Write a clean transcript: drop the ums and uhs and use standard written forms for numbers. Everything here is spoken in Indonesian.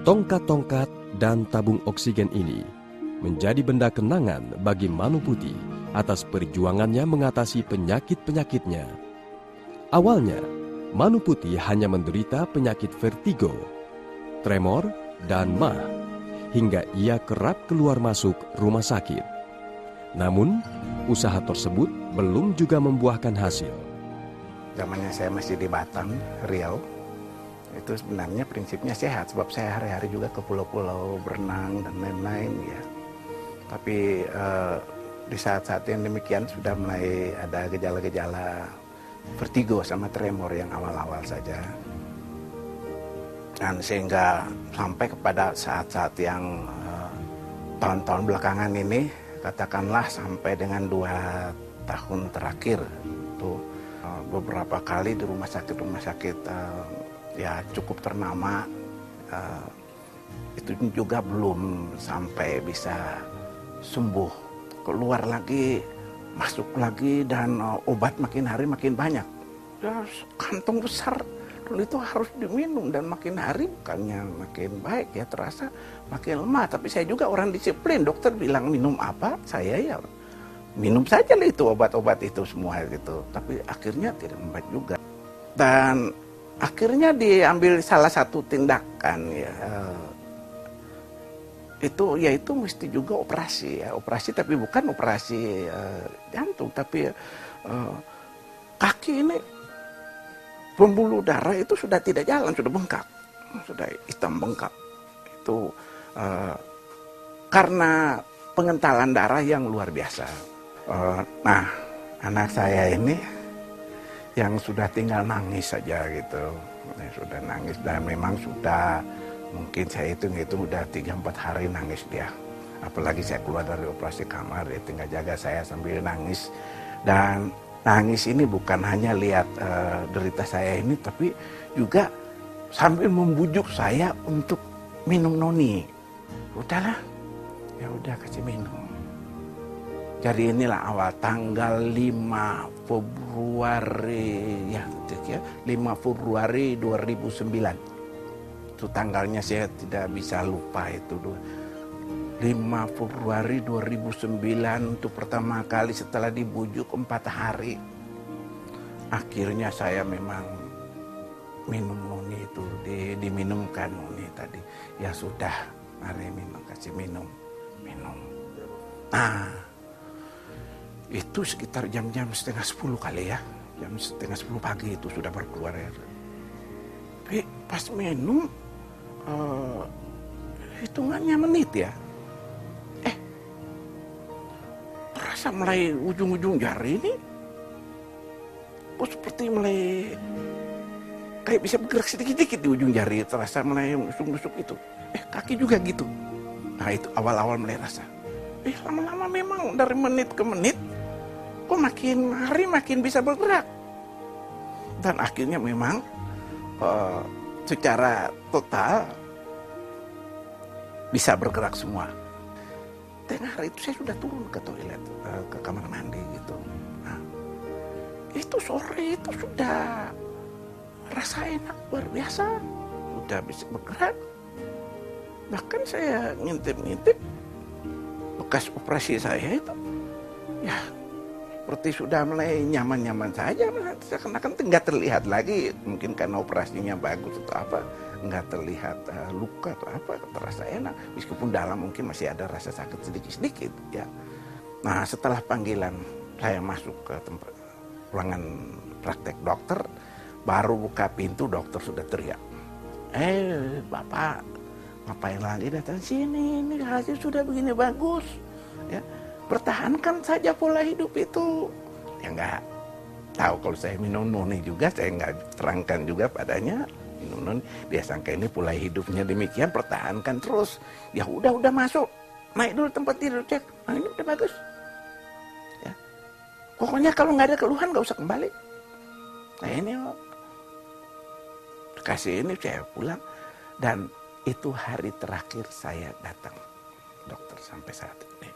Tongkat-tongkat dan tabung oksigen ini menjadi benda kenangan bagi Manu Putih atas perjuangannya mengatasi penyakit-penyakitnya. Awalnya, Manu Putih hanya menderita penyakit vertigo, tremor, dan mah, hingga ia kerap keluar masuk rumah sakit. Namun, usaha tersebut belum juga membuahkan hasil. Zamannya saya masih di Batam, Riau, itu sebenarnya prinsipnya sehat, sebab saya hari-hari juga ke pulau-pulau berenang dan lain-lain ya. Tapi di saat-saat yang demikian sudah mulai ada gejala-gejala vertigo sama tremor yang awal-awal saja. Dan sehingga sampai kepada saat-saat yang tahun-tahun belakangan ini, katakanlah sampai dengan 2 tahun terakhir, itu beberapa kali di rumah sakit ya cukup ternama, itu juga belum sampai bisa sembuh, keluar lagi, masuk lagi, dan obat makin hari makin banyak. Ya, kantong besar, dan itu harus diminum, dan makin hari bukannya makin baik ya, terasa makin lemah. Tapi saya juga orang disiplin, dokter bilang minum apa, saya ya minum saja lah itu obat-obat itu semua gitu. Tapi akhirnya tidak membaik juga. Dan akhirnya diambil salah satu tindakan ya, itu mesti juga operasi ya, operasi tapi bukan operasi jantung, tapi kaki ini pembuluh darah itu sudah tidak jalan, sudah bengkak, sudah hitam bengkak. Itu karena pengentalan darah yang luar biasa. Nah, anak saya ini yang sudah tinggal nangis saja gitu, sudah nangis, dan memang sudah, mungkin saya hitung udah 3-4 hari nangis dia. Apalagi saya keluar dari operasi kamar, dia tinggal jaga saya sambil nangis. Dan nangis ini bukan hanya lihat derita saya ini, tapi juga sambil membujuk saya untuk minum noni. Udahlah, ya udah kasih minum. Jadi inilah awal tanggal 5 Februari ya, 5 Februari 2009. Itu tanggalnya saya tidak bisa lupa itu. 5 Februari 2009 untuk pertama kali setelah dibujuk 4 hari. Akhirnya saya memang minum noni itu, diminumkan noni tadi. Ya sudah, mari minum, kasih minum. Nah, itu sekitar jam-jam 9:30 kali ya. Jam 9:30 pagi itu sudah berkeluar air. Tapi pas minum, hitungannya menit ya. Terasa mulai ujung-ujung jari ini, kok seperti mulai kayak bisa bergerak sedikit-sedikit di ujung jari. Terasa mulai nusuk-nusuk itu. Kaki juga gitu. Nah itu awal-awal mulai rasa. Lama-lama memang dari menit ke menit, kok makin hari makin bisa bergerak. Dan akhirnya memang secara total bisa bergerak semua. Tengah hari itu saya sudah turun ke toilet, ke kamar mandi gitu. Nah, itu sore itu sudah rasa enak luar biasa, sudah bisa bergerak. Bahkan saya ngintip-ngintip bekas operasi saya itu, ya seperti sudah mulai nyaman-nyaman saja. Karena kan nggak terlihat lagi, mungkin karena operasinya bagus atau apa, nggak terlihat luka atau apa, terasa enak. Meskipun dalam mungkin masih ada rasa sakit sedikit-sedikit ya. Nah setelah panggilan saya masuk ke tempat ruangan praktek dokter, baru buka pintu dokter sudah teriak, Bapak ngapain lagi datang sini, ini hasil sudah begini bagus ya, pertahankan saja pola hidup itu. Ya nggak tahu kalau saya minum noni juga, saya nggak terangkan juga padanya minum noni. Dia sangka ini pola hidupnya demikian, pertahankan terus. Ya udah masuk, naik dulu tempat tidur, cek, nah ini udah bagus ya. Pokoknya kalau nggak ada keluhan nggak usah kembali. Nah ini kasih ini saya pulang. Dan itu hari terakhir saya datang dokter sampai saat ini.